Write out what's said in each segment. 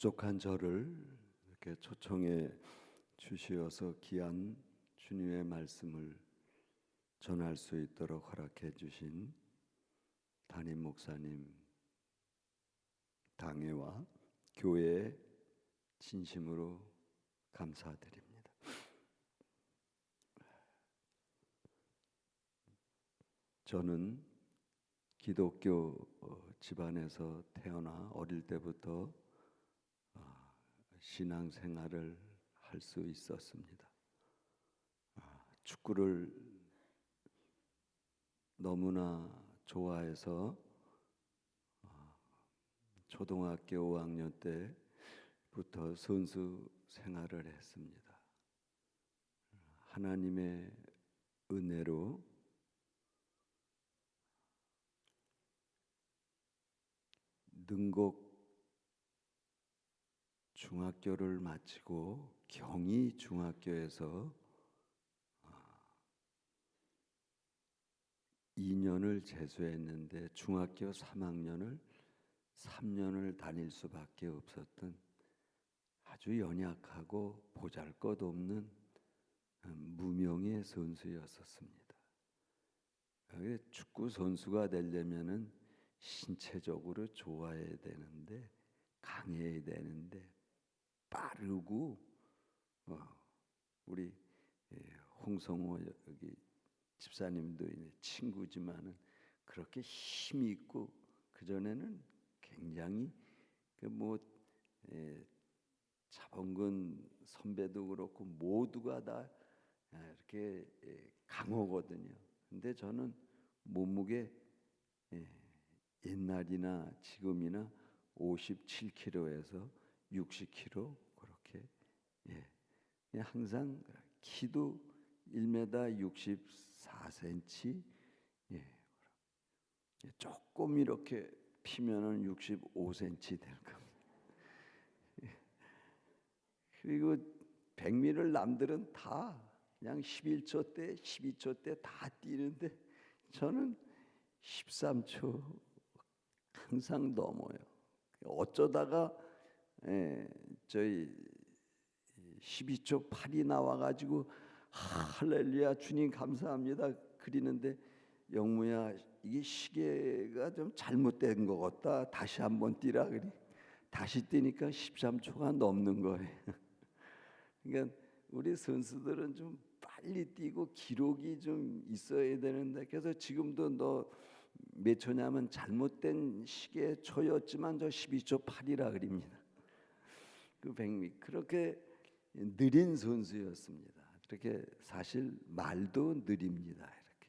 부족한 저를 이렇게 초청해 주시어서 귀한 주님의 말씀을 전할 수 있도록 허락해 주신 담임 목사님, 당회와 교회에 진심으로 감사드립니다. 저는 기독교 집안에서 태어나 어릴 때부터 신앙생활을 할 수 있었습니다. 축구를 너무나 좋아해서 초등학교 5학년 때부터 선수 생활을 했습니다. 하나님의 은혜로 능곡 중학교를 마치고 경희 중학교에서 2년을 재수했는데 중학교 3학년을 3년을 다닐 수밖에 없었던 아주 연약하고 보잘것없는 무명의 선수였었습니다. 축구 선수가 되려면은 신체적으로 좋아야 되는데, 강해야 되는데, 빠르고 우리 홍성호 여기 집사님도 친구지만은 그렇게 힘이 있고, 그 전에는 굉장히 차범근 선배도 그렇고 모두가 다 이렇게 강하거든요. 근데 저는 몸무게 옛날이나 지금이나 57kg에서 60kg 그렇게 항상 키도 1m 64cm 조금 이렇게 피면은 65cm 될 겁니다. 그리고 백미를 남들은 다 그냥 11초 때, 12초 때 다 뛰는데 저는 13초 항상 넘어요. 어쩌다가 저희 12초 8이 나와가지고 할렐루야 주님 감사합니다 그리는데, 영무야 이게 시계가 좀 잘못된 것 같다, 다시 한번 뛰라 그리. 다시 뛰니까 13초가 넘는 거예요. 그러니까 우리 선수들은 좀 빨리 뛰고 기록이 좀 있어야 되는데, 그래서 지금도 너 몇 초냐면 잘못된 시계 초였지만 저 12초 8이라 그럽니다. 그 백미 그렇게 느린 선수였습니다. 이렇게 사실 말도 느립니다. 이렇게.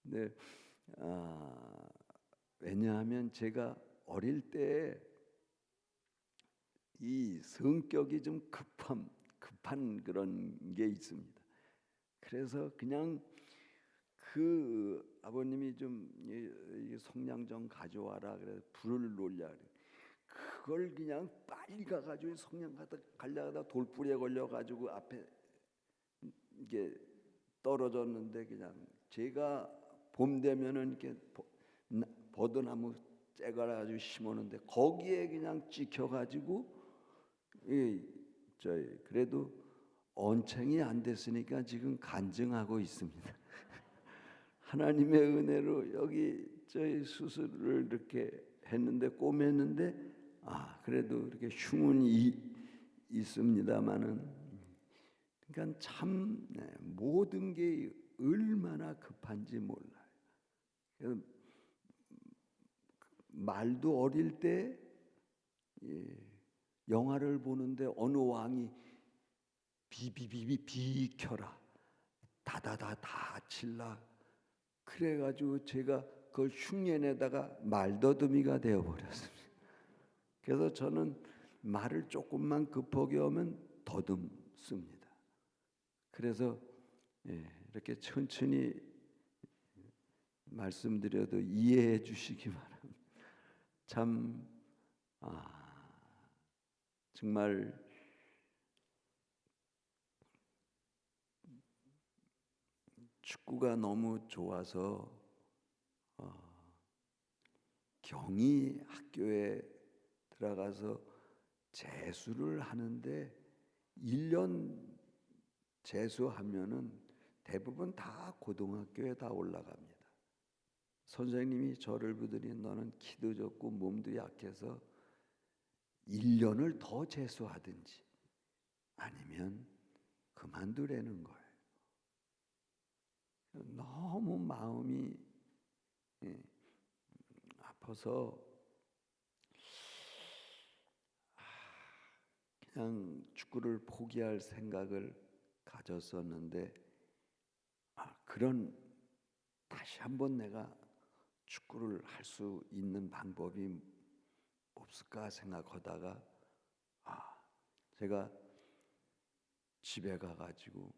근데 왜냐하면 제가 어릴 때 이 성격이 좀 급한 그런 게 있습니다. 그래서 그냥 그 아버님이 좀 성냥 좀 가져와라 그래서 불을 놓으려 그래. 그걸 그냥 빨리 가가지고 성냥 가려다가 돌불에 걸려가지고 앞에 이게 떨어졌는데, 그냥 제가 봄 되면은 이렇게 버드나무 째가 가지고 심었는데 거기에 그냥 찍혀가지고 그래도 언챙이 안 됐으니까 지금 간증하고 있습니다. 하나님의 은혜로 여기 저희 수술을 이렇게 했는데 꼬맸는데 그래도 이렇게 흉은 있습니다만은, 그러니까 참 모든 게 얼마나 급한지 몰라요. 말도 어릴 때 영화를 보는데 어느 왕이 비켜라 다다다 다 칠라 그래가지고 제가 그걸 흉내내다가 말더듬이가 되어버렸습니다. 그래서 저는 말을 조금만 급하게 하면 더듬습니다. 그래서 이렇게 천천히 말씀드려도 이해해 주시기 바랍니다. 참 정말 축구가 너무 좋아서 경희 학교에 들어가서 재수를 하는데 1년 재수하면은 대부분 다 고등학교에 다 올라갑니다. 선생님이 저를 보더니 너는 키도 적고 몸도 약해서 1년을 더 재수하든지 아니면 그만두라는 거예요. 너무 마음이 아파서 그냥 축구를 포기할 생각을 가졌었는데 그런 다시 한번 내가 축구를 할 수 있는 방법이 없을까 생각하다가 제가 집에 가가지고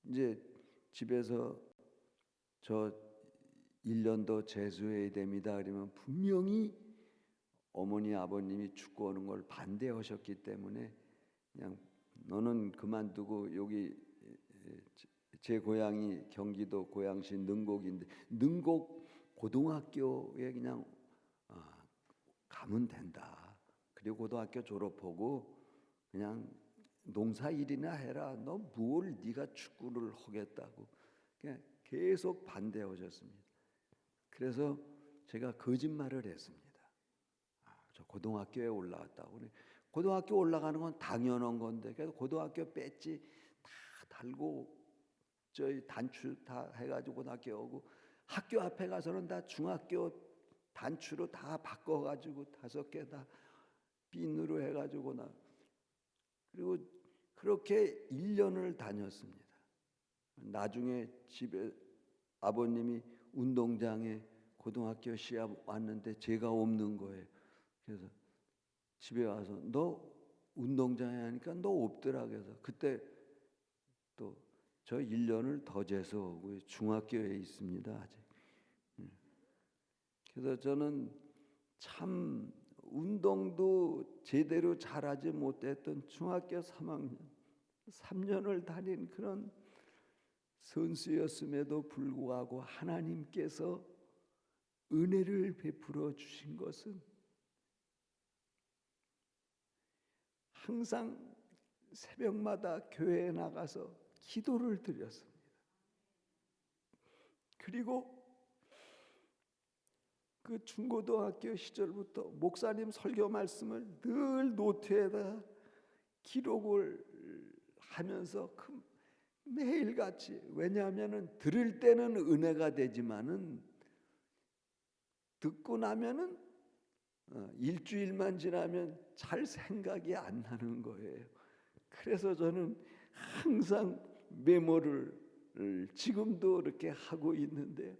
이제 집에서 저 1년 더 재수해야 됩니다. 그러면 분명히 어머니 아버님이 축구하는 걸 반대하셨기 때문에 그냥 너는 그만두고 여기 제 고향이 경기도 고양시 능곡인데 능곡 고등학교에 그냥 가면 된다. 그리고 고등학교 졸업하고 그냥 농사일이나 해라. 너 뭘 네가 축구를 하겠다고 그냥 계속 반대하셨습니다. 그래서 제가 거짓말을 했습니다. 저 고등학교에 올라갔다고. 고등학교 올라가는 건 당연한 건데 그래서 고등학교 배지 다 달고 저희 단추 다 해가지고 고등학교 오고 학교 앞에 가서는 다 중학교 단추로 다 바꿔가지고 5개 다 핀으로 해가지고 그리고 그렇게 1년을 다녔습니다. 나중에 집에 아버님이 운동장에 고등학교 시합 왔는데 제가 없는 거예요. 그래서 집에 와서 너 운동장에 하니까 너 없더라. 그래서 그때 또 저 1년을 더 재수하고 중학교에 있습니다. 아직. 그래서 저는 참 운동도 제대로 잘하지 못했던 중학교 3년을 다닌 그런 선수였음에도 불구하고 하나님께서 은혜를 베풀어 주신 것은 항상 새벽마다 교회에 나가서 기도를 드렸습니다. 그리고 그 중고등학교 시절부터 목사님 설교 말씀을 늘 노트에다 기록을 하면서 매일같이 왜냐하면은 들을 때는 은혜가 되지만은 듣고 나면은 일주일만 지나면 잘 생각이 안 나는 거예요. 그래서 저는 항상 메모를 지금도 이렇게 하고 있는데요.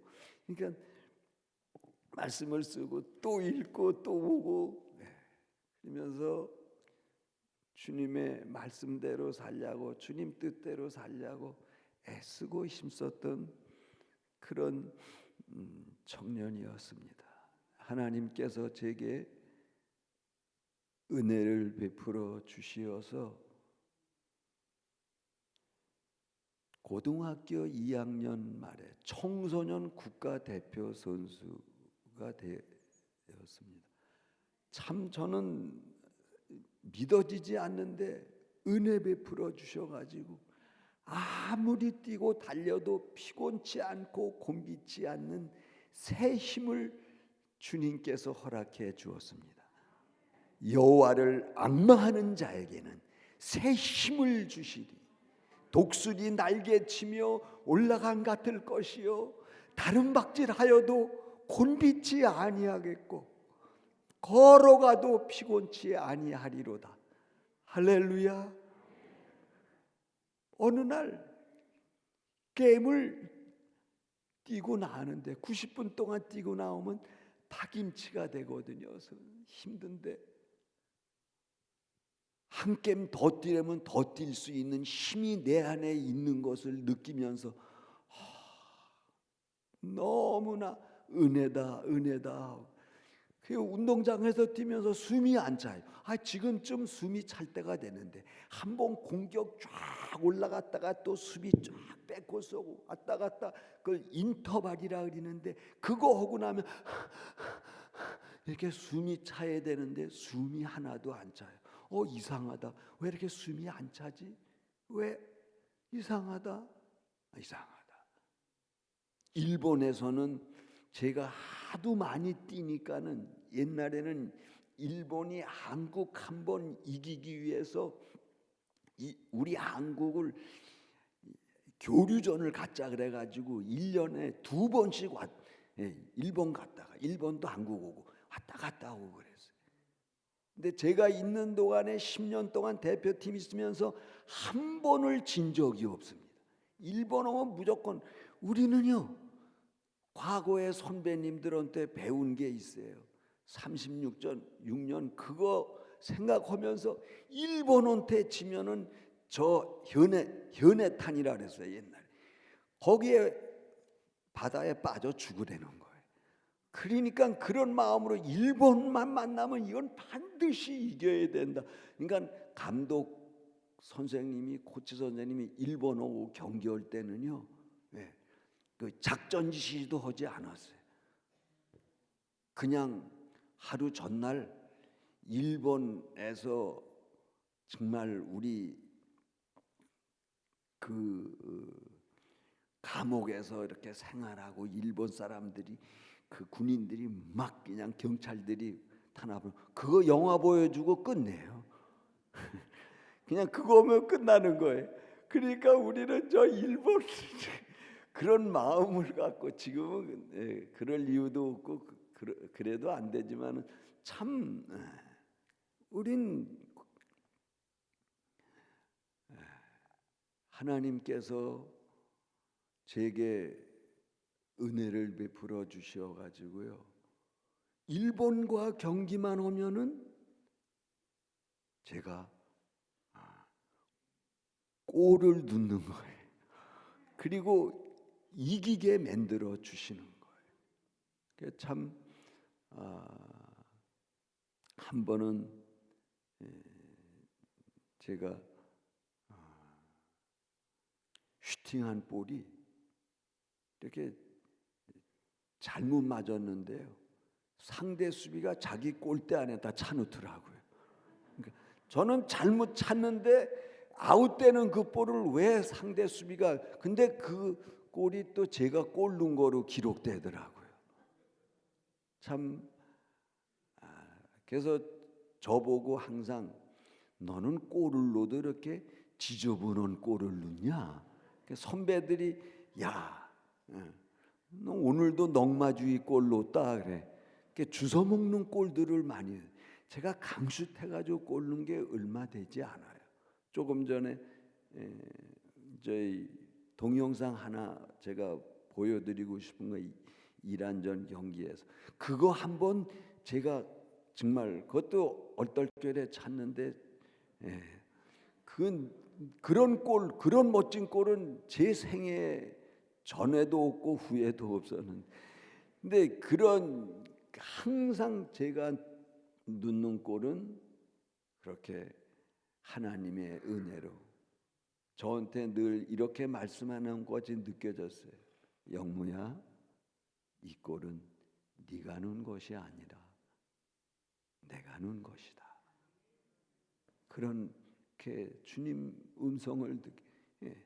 그러니까 말씀을 쓰고 또 읽고 또 보고 그러면서 주님의 말씀대로 살려고 주님 뜻대로 살려고 애쓰고 힘썼던 그런 청년이었습니다. 하나님께서 제게 은혜를 베풀어 주시어서 고등학교 2학년 말에 청소년 국가대표 선수가 되었습니다. 참 저는 믿어지지 않는데 은혜 베풀어 주셔가지고 아무리 뛰고 달려도 피곤치 않고 곤비치 않는 새 힘을 주님께서 허락해 주었습니다. 여호와를 앙망하는 자에게는 새 힘을 주시리. 독수리 날개치며 올라간 같을 것이요 다른 박질하여도 곤비치 아니하겠고 걸어가도 피곤치 아니하리로다. 할렐루야. 어느 날 게임을 뛰고 나오는데 90분 동안 뛰고 나오면 파김치가 되거든요. 힘든데 한 게임 더 뛰려면 더 뛸 수 있는 힘이 내 안에 있는 것을 느끼면서 너무나 은혜다. 그 운동장에서 뛰면서 숨이 안 차요. 지금쯤 숨이 찰 때가 되는데 한번 공격 쫙 올라갔다가 또 숨이 쫙 뺏고 쏘고 왔다 갔다 그걸 인터벌이라 그러는데 그거 하고 나면 이렇게 숨이 차야 되는데 숨이 하나도 안 차요. 이상하다. 왜 이렇게 숨이 안 차지? 왜 이상하다. 일본에서는 제가 하도 많이 뛰니까는 옛날에는 일본이 한국 한 번 이기기 위해서 우리 한국을 교류전을 갖자 그래가지고 1년에 2번씩 일본 갔다가 일본도 한국 오고 왔다 갔다 오고 그랬어요. 근데 제가 있는 동안에 10년 동안 대표팀 있으면서 한 번을 진 적이 없습니다. 일본 오면 무조건. 우리는요, 과거의 선배님들한테 배운 게 있어요. 36년 그거 생각하면서 일본한테 지면은 저 현해탄이라 그랬어요. 옛날에 거기에 바다에 빠져 죽으라는 거예요. 그러니까 그런 마음으로 일본만 만나면 이건 반드시 이겨야 된다. 그러니까 감독 선생님이, 코치 선생님이 일본하고 경기할 때는요, 그 작전 지시도 하지 않았어요. 그냥 하루 전날 일본에서 정말 우리 그 감옥에서 이렇게 생활하고 일본 사람들이, 그 군인들이 막 그냥 경찰들이 탄압을, 그거 영화 보여주고 끝내요. 그냥 그거 보면 끝나는 거예요. 그러니까 우리는 저 일본 그런 마음을 갖고 지금은 그럴 이유도 없고 그래도 안 되지만 참 우린 하나님께서 제게 은혜를 베풀어 주셔 가지고요, 일본과 경기만 오면은 제가 골을 넣는 거예요. 그리고 이기게 만들어 주시는 거예요. 참 한 번은 제가 슈팅한 볼이 이렇게 잘못 맞았는데요, 상대 수비가 자기 골대 안에다 차놓더라고요. 그러니까 저는 잘못 찼는데 아웃되는 그 볼을 왜 상대 수비가, 근데 그 골이 또 제가 골 넣은 거로 기록되더라고요. 참 그래서 저보고 항상 너는 골을 넣어도 이렇게 지저분한 골을 넣냐? 선배들이 야, 너 오늘도 넉마주의 골 넣었다 그래. 주워 먹는 골들을 많이, 제가 감슛해가지고 골 넣은 게 얼마 되지 않아요. 조금 전에 저희 동영상 하나 제가 보여드리고 싶은 거, 이란전 경기에서 그거 한번 제가 정말 그것도 얼떨결에 찼는데, 그런 골, 그런 멋진 골은 제 생애 전에도 없고 후에도 없었는데, 근데 그런 항상 제가 넣는 골은 그렇게 하나님의 은혜로 저한테 늘 이렇게 말씀하는 것이 느껴졌어요. 영무야, 이 골은 네가 넣은 것이 아니라 내가 넣은 것이다. 그렇게 주님 음성을 듣게,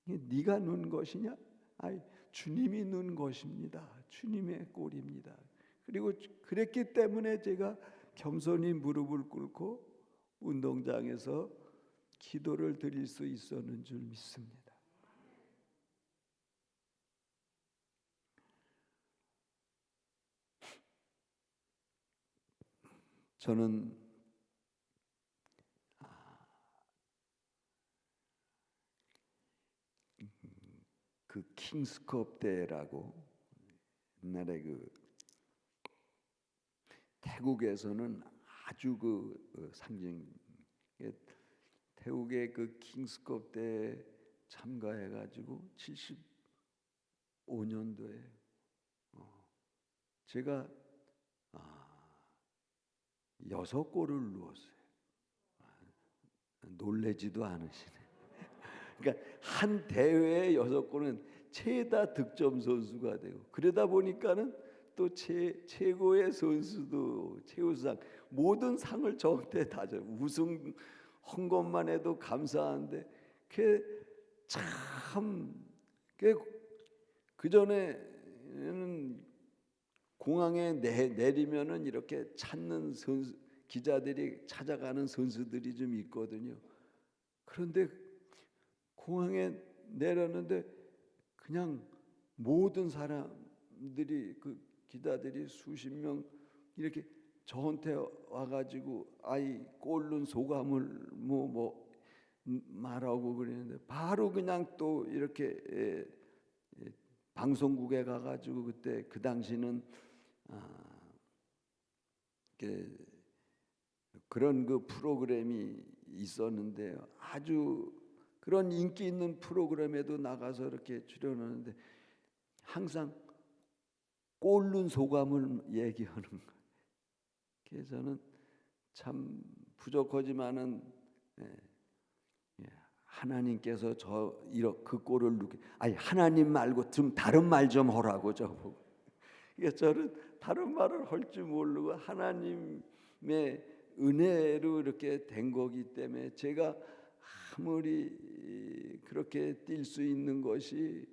네가 넣은 것이냐? 아이, 주님이 넣은 것입니다. 주님의 골입니다. 그리고 그랬기 때문에 제가 겸손히 무릎을 꿇고 운동장에서 기도를 드릴 수 있었는 줄 믿습니다. 저는 그 킹스컵 대회라고 옛날에 그 태국에서는 아주 그 상징, 태국의 그 킹스컵 대회 참가해가지고 75년도에 제가 6골을 넣었어요. 놀래지도 않으시네. 그러니까 한 대회에 6골은 최다 득점 선수가 되고, 그러다 보니까는 또 최고의 선수도 최우수상 모든 상을 저한테 다 줘. 우승한 것만 해도 감사한데 그 전에는 공항에 내리면은 이렇게 찾는 기자들이 찾아가는 선수들이 좀 있거든요. 그런데 공항에 내렸는데 그냥 모든 사람들이 그 기자들이 수십 명 이렇게 저한테 와가지고 꼴른 소감을 말하고 그러는데 바로 그냥 또 이렇게 방송국에 가가지고 그때 그 당시는 그런 그 프로그램이 있었는데요. 아주 그런 인기 있는 프로그램에도 나가서 이렇게 출연하는데 항상 꼴른 소감을 얘기하는 거예요. 그래서 저는 참 부족하지만은 하나님께서 그 꼴을 하나님 말고 좀 다른 말 좀 하라고 저보고. 그러니까 저는 다른 말을 할 줄 모르고 하나님의 은혜로 이렇게 된 거기 때문에 제가 아무리 그렇게 뛸 수 있는 것이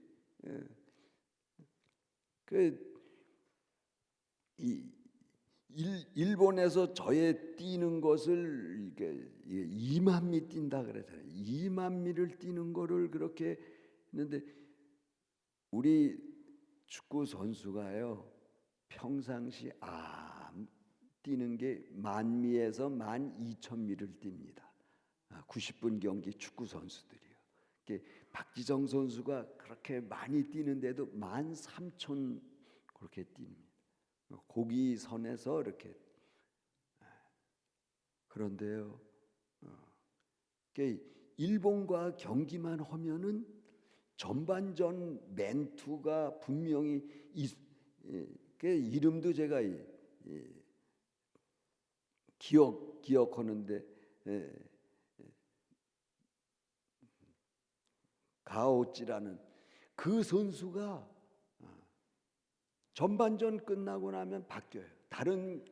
일본에서 저의 뛰는 것을 2만 미 뛴다 그러잖아요. 2만 미를 뛰는 거를 그렇게 했는데 우리 축구 선수가요 평상시 뛰는 게 10,000미에서 12,000미를 뜁니다. 90분 경기 축구 선수들이요. 박지성 선수가 그렇게 많이 뛰는데도 13,000 그렇게 뜁니다. 고기 선에서 이렇게. 그런데요, 일본과 경기만 하면은 전반전 멘투가 분명히 이름도 제가 기억하는데 가오찌라는 그 선수가 전반전 끝나고 나면 바뀌어요. 다른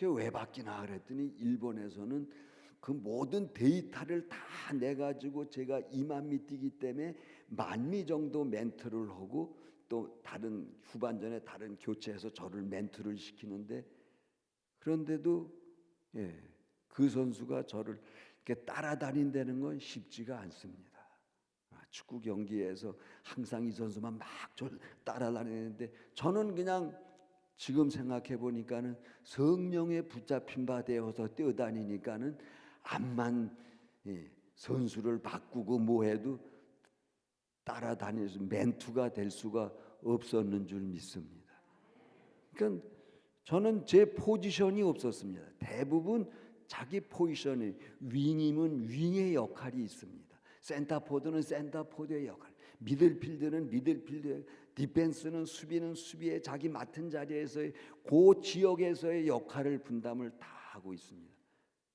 왜 바뀌나 그랬더니 일본에서는 그 모든 데이터를 다 내가지고 제가 2만 미 뛰기 때문에 10,000미 정도 멘트를 하고 또 다른 후반전에 다른 교체해서 저를 멘트를 시키는데 그런데도 그 선수가 저를 이렇게 따라다닌다는 건 쉽지가 않습니다. 축구 경기에서 항상 이 선수만 막 저를 따라다니는데 저는 그냥 지금 생각해 보니까는 성령에 붙잡힌 바 되어서 뛰어다니니까는 암만 선수를 바꾸고 뭐해도 따라다니면서 멘투가 될 수가 없었는 줄 믿습니다. 그러니까 저는 제 포지션이 없었습니다. 대부분 자기 포지션이 윙이면 윙의 역할이 있습니다. 센터포드는 센터포드의 역할, 미들필드는 미들필드의, 디펜스는 수비는 수비의 자기 맡은 자리에서의 그 지역에서의 역할을 분담을 다 하고 있습니다.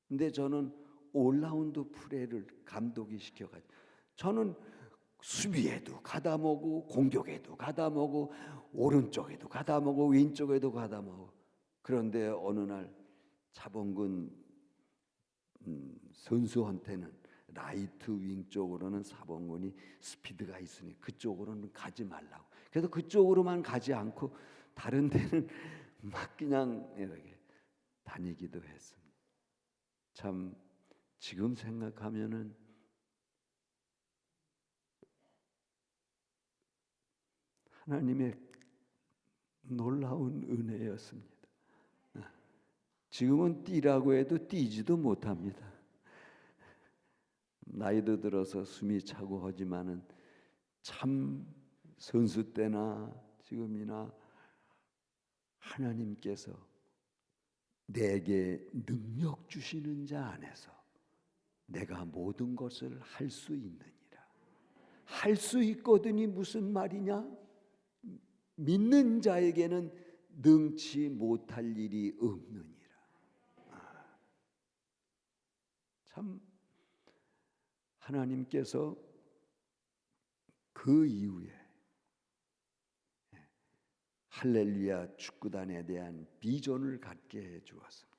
근데 저는 올라운드 플레이를 감독이 시켜가지고 저는 수비에도 가다먹고 공격에도 가다먹고 오른쪽에도 가다먹고 왼쪽에도 가다먹고. 그런데 어느 날 차범근 선수한테는 라이트 윙 쪽으로는 차범근이 스피드가 있으니 그쪽으로는 가지 말라고. 그래서 그쪽으로만 가지 않고 다른 데는 막 그냥 이렇게 다니기도 했습니다. 참 지금 생각하면은 하나님의 놀라운 은혜였습니다. 지금은 뛰라고 해도 뛰지도 못합니다. 나이도 들어서 숨이 차고 하지만은 참 선수 때나 지금이나 하나님께서 내게 능력 주시는 자 안에서 내가 모든 것을 할 수 있느니라. 할 수 있거든이 무슨 말이냐? 믿는 자에게는 능치 못할 일이 없느니라. 참 하나님께서 그 이후에 할렐루야 축구단에 대한 비전을 갖게 해 주었습니다.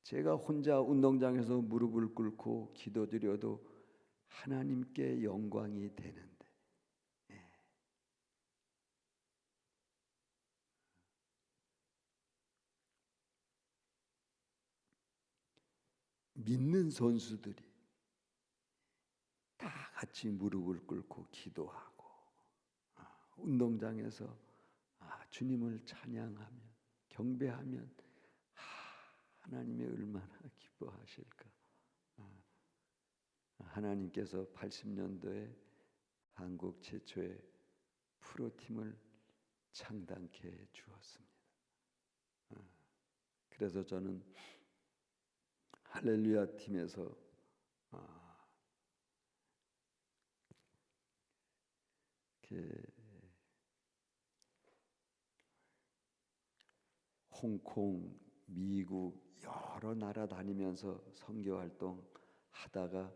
제가 혼자 운동장에서 무릎을 꿇고 기도드려도 하나님께 영광이 되는데, 믿는 선수들이 다 같이 무릎을 꿇고 기도하고 운동장에서 주님을 찬양하면, 경배하면 하나님이 얼마나 기뻐하실까. 하나님께서 80년도에 한국 최초의 프로팀을 창단케 해 주었습니다. 그래서 저는 할렐루야 팀에서 홍콩, 미국 여러 나라 다니면서 선교 활동 하다가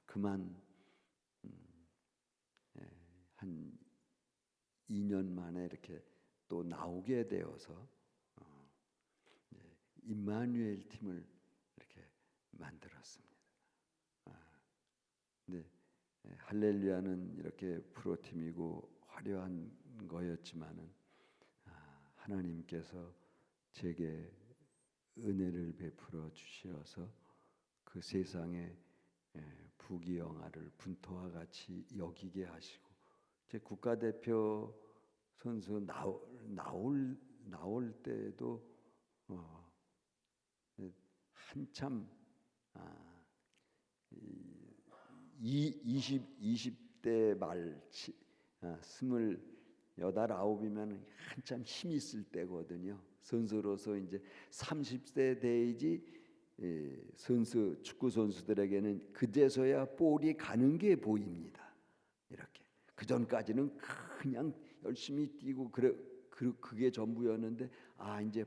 그만 한 2년 만에 이렇게 또 나오게 되어서 임마누엘 팀을 이렇게 만들었습니다. 근데 할렐루야는 이렇게 프로팀이고 화려한 거였지만은 하나님께서 제게 은혜를 베풀어 주셔서 그 세상에 부귀영화를 분토와 같이 여기게 하시고, 제 국가대표 선수 나올 때도 한참 20대 말 28이면 한참 힘 있을 때거든요. 선수로서 이제 30세 돼야지 선수, 축구 선수들에게는 그제서야 볼이 가는 게 보입니다. 이렇게 그 전까지는 그냥 열심히 뛰고 그게 전부였는데, 이제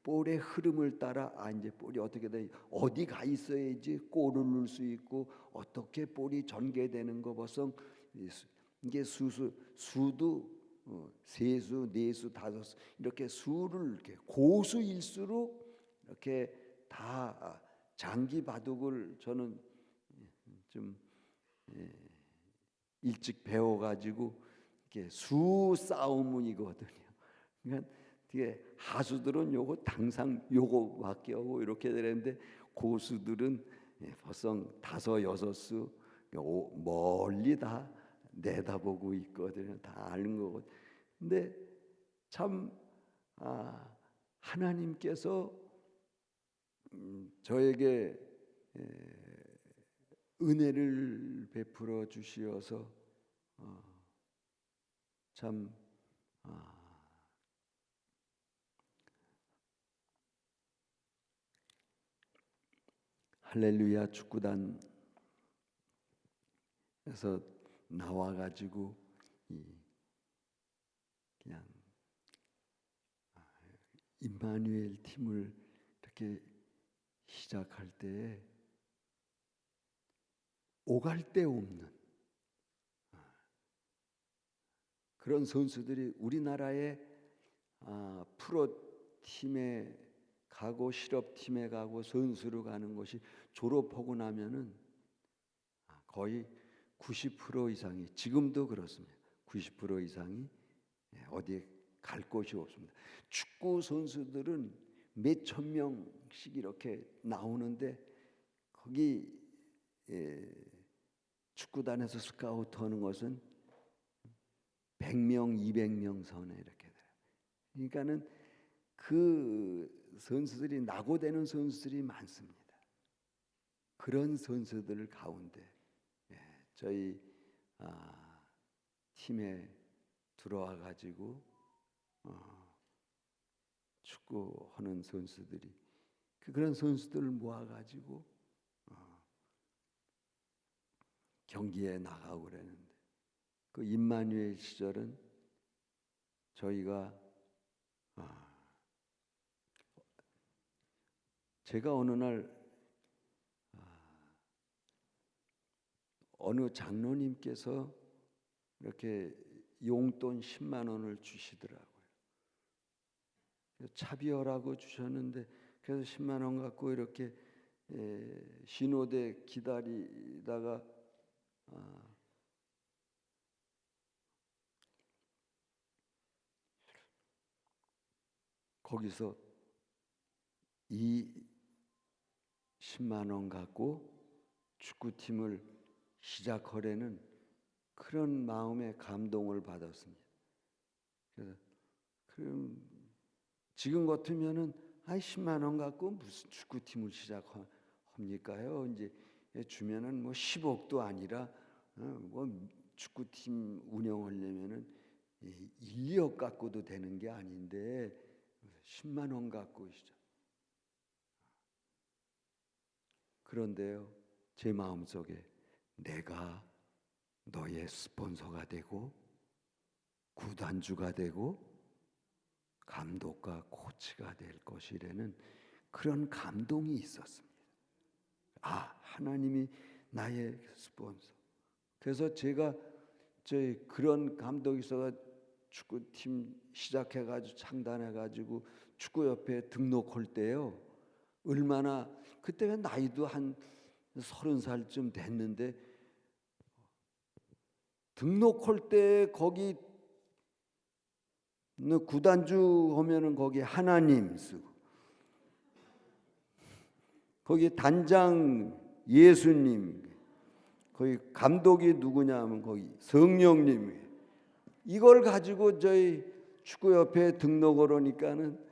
볼의 흐름을 따라 이제 볼이 어떻게 돼, 어디 가 있어야지 골을 넣을 수 있고, 어떻게 볼이 전개되는 거 벌써 이게 수도 세수, 네수, 다섯수 이렇게 수를 이렇게 고수일수록 이렇게 다 장기 바둑을 저는 좀 일찍 배워가지고 이게 수 싸움이거든요. 그러니까 이게 하수들은 요거 당상 요거밖에 하고 이렇게 되는데, 고수들은 벌써 5, 6수 멀리 다 내다보고 있거든요. 다 아는 거고. 근데 참 하나님께서 저에게 은혜를 베풀어 주시어서 참 할렐루야 축구단에서 나와가지고 그냥 임마누엘 팀을 이렇게 시작할 때에 오갈 데 없는 그런 선수들이 우리나라의 프로팀에 가고 실업팀에 가고 선수로 가는 것이 졸업하고 나면은 거의 90% 이상이, 지금도 그렇습니다. 90% 이상이 어디에 갈 곳이 없습니다. 축구 선수들은 몇천 명씩 이렇게 나오는데, 거기 축구단에서 스카우트하는 것은 100명, 200명 선에 이렇게 돼요. 그러니까는 그 선수들이 낙오되는 선수들이 많습니다. 그런 선수들 가운데 저희 팀에 들어와 가지고 축구하는 선수들이 그런 선수들을 모아 가지고 경기에 나가고 그러는데, 그 임마누엘 시절은 저희가 제가 어느 날 어느 장로님께서 이렇게 용돈 10만 원을 주시더라고요. 차비어라고 주셨는데 그래서 10만 원 갖고 이렇게 신호대 기다리다가 거기서 이 10만 원 갖고 축구팀을 시작하려는 그런 마음의 감동을 받았습니다. 그래서 그럼 지금 같으면은 10만 원 갖고 무슨 축구팀을 시작합니까요? 이제 주면은 뭐 10억도 아니라 뭐 축구팀 운영하려면은 1, 2억 갖고도 되는 게 아닌데 10만 원 갖고 시작. 그런데요, 제 마음속에 내가 너의 스폰서가 되고 구단주가 되고 감독과 코치가 될 것이라는 그런 감동이 있었습니다. 하나님이 나의 스폰서. 그래서 제가 그런 감동이 있어서 축구팀 시작해가지고 창단해가지고 축구협회에 등록할 때요, 얼마나 그때가 나이도 한 30살쯤 됐는데 등록할 때 거기 구단주 하면은 거기 하나님 쓰고 거기 단장 예수님, 거기 감독이 누구냐 하면 거기 성령님. 이걸 가지고 저희 축구협회에 등록을 하니까는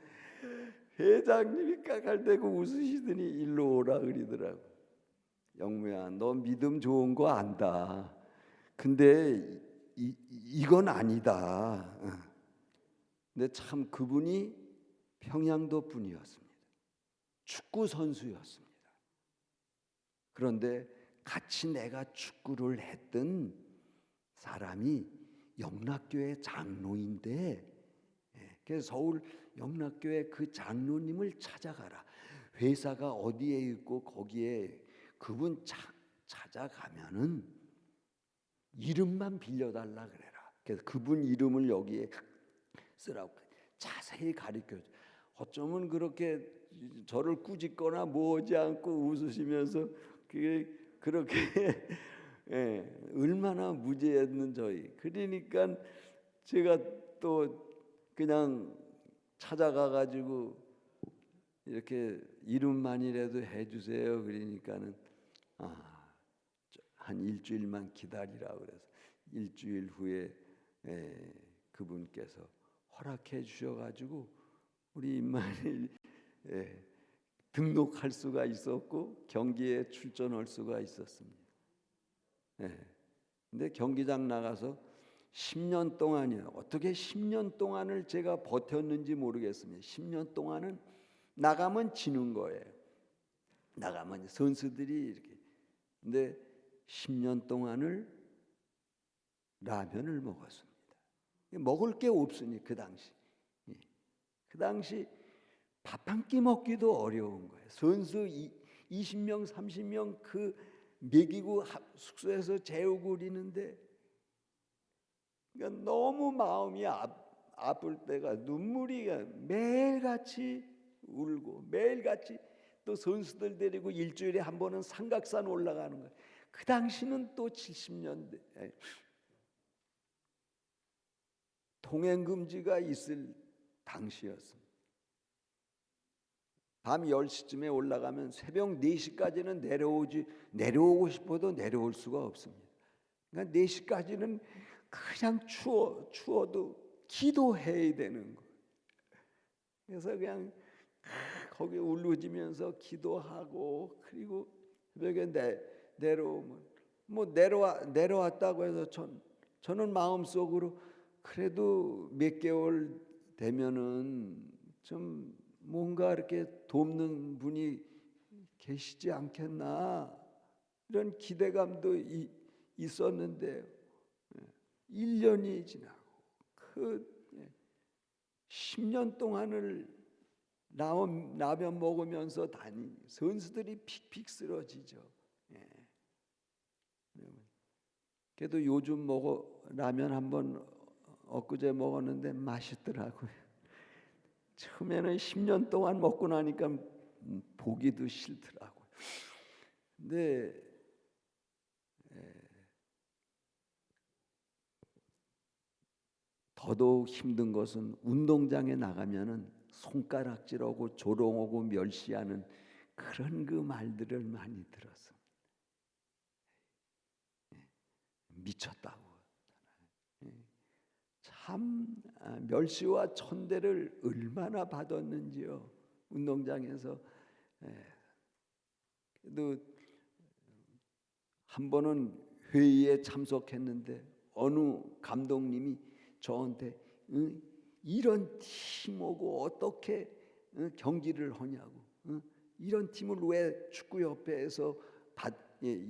회장님이 깔깔대고 웃으시더니 일로 오라 그러더라고. 영무야, 너 믿음 좋은 거 안다. 근데 이건 아니다. 근데 참 그분이 평양도 분이었습니다. 축구 선수였습니다. 그런데 같이 내가 축구를 했던 사람이 영락교회 장로인데, 그래서 서울 영락교회 그 장로님을 찾아가라. 회사가 어디에 있고 거기에 그분 찾아가면은 이름만 빌려달라 그래라. 그래서 그분 이름을 여기에 쓰라고 자세히 가르쳐줘. 어쩌면 그렇게 저를 꾸짖거나 뭐지 않고 웃으시면서 그렇게 얼마나 무지했는 저희. 그러니까 제가 또 그냥 찾아가 가지고 이렇게 이름만이라도 해주세요. 그러니까는 한 일주일만 기다리라 그래서 일주일 후에 그분께서 허락해 주셔가지고 우리 임만일 등록할 수가 있었고 경기에 출전할 수가 있었습니다. 근데 경기장 나가서 10년 동안이요. 어떻게 10년 동안을 제가 버텼는지 모르겠습니다. 10년 동안은 나가면 지는 거예요. 나가면 선수들이 이렇게. 근데 10년 동안을 라면을 먹었습니다. 먹을 게 없으니 그 당시 밥 한 끼 먹기도 어려운 거예요. 선수 20명, 30명 그 먹이고 숙소에서 재우고 그러는데 그러니까 너무 마음이 아플 때가 눈물이 매일같이 울고 매일같이 또 선수들 데리고 일주일에 한 번은 삼각산 올라가는 거예요. 그 당시는 또 70년대 통행금지가 있을 당시였습니다. 밤 10시쯤에 올라가면 새벽 4시까지는 내려오고 싶어도 내려올 수가 없습니다. 그러니까 4시까지는 그냥 추워도 기도해야 되는 거예요. 그래서 그냥 거기 울부짖으면서 기도하고 그리고 새벽에 내려오면 뭐 내려왔다고 해서 저는 마음속으로 그래도 몇 개월 되면은 좀 뭔가 이렇게 돕는 분이 계시지 않겠나 이런 기대감도 있었는데 1년이 지나고 그 10년 동안을 라면 먹으면서 선수들이 픽픽 쓰러지죠. 그래도 요즘 라면 한번 엊그제 먹었는데 맛있더라고요. 처음에는 10년 동안 먹고 나니까 보기도 싫더라고요. 근데 더더욱 힘든 것은 운동장에 나가면은 손가락질하고 조롱하고 멸시하는 그런 그 말들을 많이 들었어. 미쳤다고. 참 멸시와 천대를 얼마나 받았는지요. 운동장에서. 그래도 한 번은 회의에 참석했는데 어느 감독님이 저한테 이런 팀하고 어떻게 경기를 하냐고, 이런 팀을 왜 축구협회에서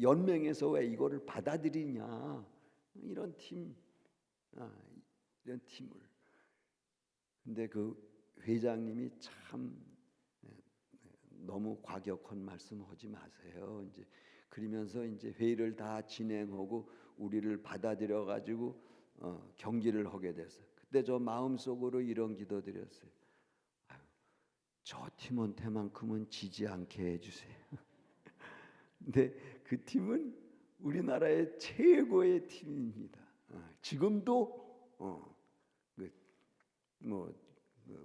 연맹에서 왜 이거를 받아들이냐, 이런 팀, 이런 팀을. 근데 그 회장님이 참 너무 과격한 말씀하지 마세요. 이제 그러면서 이제 회의를 다 진행하고 우리를 받아들여 가지고 경기를 하게 됐어요. 그때 저 마음속으로 이런 기도 드렸어요. 아유, 저 팀한테만큼은 지지 않게 해주세요. 근데 그 팀은 우리나라의 최고의 팀입니다. 지금도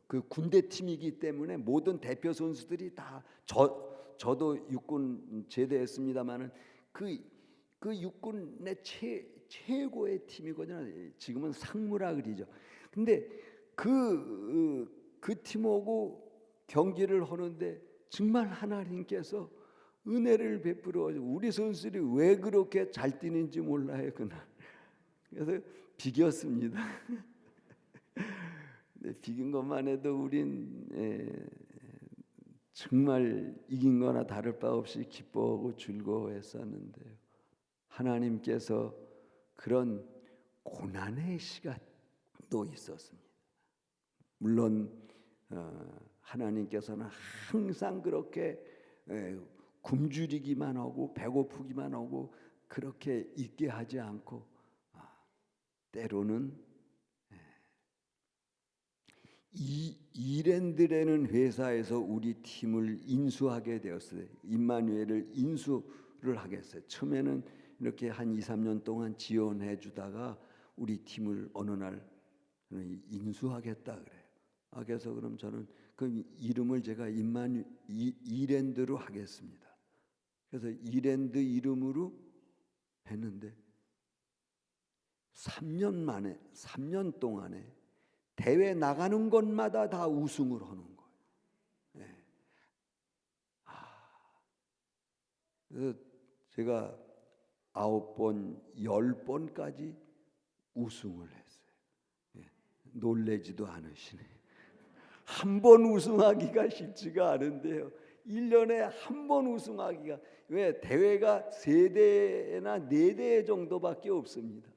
그 군대 팀이기 때문에 모든 대표 선수들이 다 저도 육군 제대했습니다마는 그 육군의 최고의 팀이거든요. 지금은 상무라 그러죠. 근데 그 팀하고 경기를 하는데 정말 하나님께서 은혜를 베풀어 우리 선수들이 왜 그렇게 잘 뛰는지 몰라요 그날. 그래서 비겼습니다. 비긴 것만 해도 우린 정말 이긴 거나 다를 바 없이 기뻐하고 즐거워했었는데요. 하나님께서 그런 고난의 시간도 있었습니다. 물론 하나님께서는 항상 그렇게 굶주리기만 하고 배고프기만 하고 그렇게 있게 하지 않고 때로는 이랜드라는 회사에서 우리 팀을 인수하게 되었어요. 임마누엘을 인수를 하겠어요. 처음에는 이렇게 한 2, 3년 동안 지원해 주다가 우리 팀을 어느 날 인수하겠다 그래요. 그래서 그럼 저는 그 이름을 제가 이랜드로 하겠습니다. 그래서 이랜드 이름으로 했는데 3년 동안에 대회 나가는 곳마다 다 우승을 하는 거예요. 그래서 제가 9번, 10번까지 우승을 했어요. 놀래지도 않으시네. 한 번 우승하기가 쉽지가 않은데요. 1년에 한 번 우승하기가, 왜 대회가 3대나 4대 정도밖에 없습니다.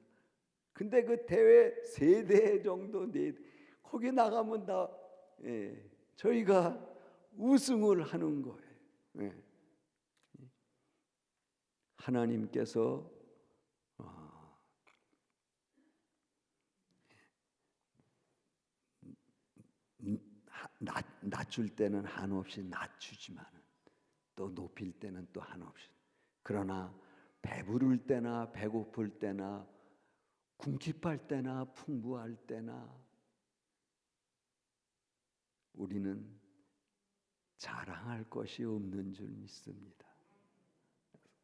근데 그 대회 3대 정도, 4대 거기 나가면 다 저희가 우승을 하는 거예요. 하나님께서 낮출 때는 한없이 낮추지만 또 높일 때는 또 한없이. 그러나 배부를 때나 배고플 때나 궁핍할 때나 풍부할 때나 우리는 자랑할 것이 없는 줄 믿습니다.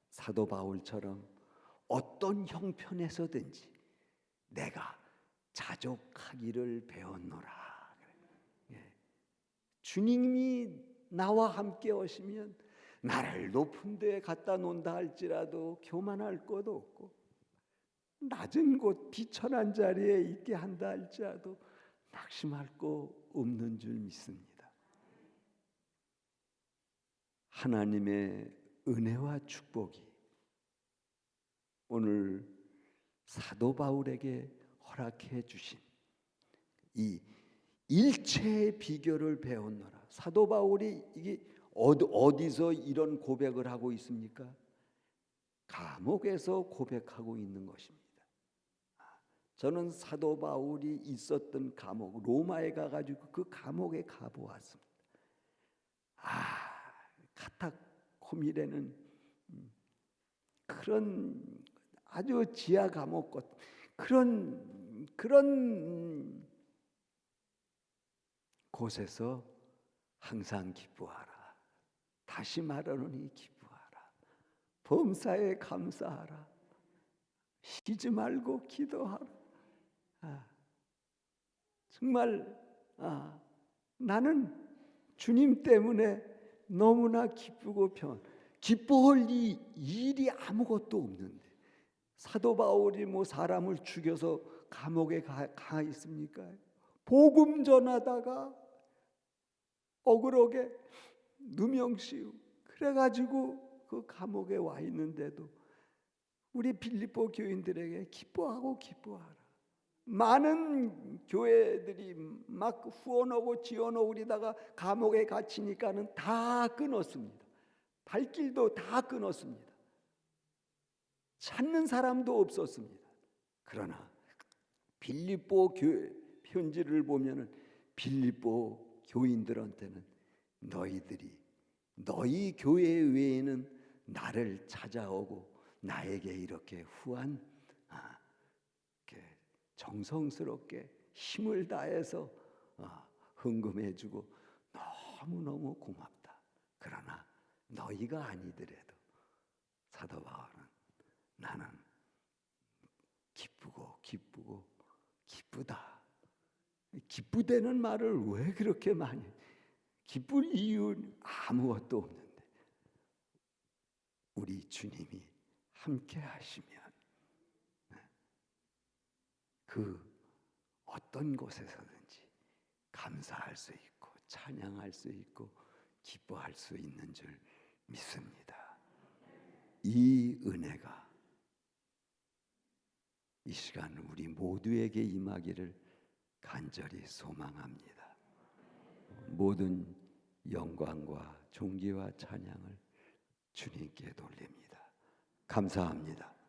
사도 바울처럼 어떤 형편에서든지 내가 자족하기를 배웠노라. 주님이 나와 함께 오시면 나를 높은 데에 갖다 놓는다 할지라도 교만할 것도 없고, 낮은 곳 비천한 자리에 있게 한다 할지라도 낙심할 거 없는 줄 믿습니다. 하나님의 은혜와 축복이 오늘 사도 바울에게 허락해 주신 이 일체의 비결을 배웠노라. 사도 바울이 이게 어디서 이런 고백을 하고 있습니까? 감옥에서 고백하고 있는 것입니다. 저는 사도 바울이 있었던 감옥 로마에 가가지고 그 감옥에 가보았습니다. 카타콤이라는 그런 아주 지하 감옥 같은 그런 곳에서 항상 기뻐하라. 다시 말하노니 기뻐하라. 범사에 감사하라. 쉬지 말고 기도하라. 정말 나는 주님 때문에 너무나 기쁘고 기뻐할 일이 아무것도 없는데 사도 바울이 뭐 사람을 죽여서 감옥에 가 있습니까? 복음 전하다가 억울하게 누명씌우 그래가지고 그 감옥에 와 있는데도 우리 빌립보 교인들에게 기뻐하라. 많은 교회들이 막 후원하고 지원하고 그러다가 감옥에 갇히니까는 다 끊었습니다. 발길도 다 끊었습니다. 찾는 사람도 없었습니다. 그러나 빌립보 교회 편지를 보면은 빌립보 교인들한테는 너희 교회 외에는 나를 찾아오고 나에게 이렇게 정성스럽게 힘을 다해서 헌금해주고 너무너무 고맙다. 그러나 너희가 아니더라도 사도 바울은 나는 기쁘다. 기쁘다는 말을 왜 그렇게 많이 기쁠 이유는 아무것도 없는데 우리 주님이 함께 하시면 그 어떤 곳에서든지 감사할 수 있고 찬양할 수 있고 기뻐할 수 있는 줄 믿습니다. 이 은혜가 이 시간 우리 모두에게 임하기를 간절히 소망합니다. 모든 영광과 존귀와 찬양을 주님께 돌립니다. 감사합니다.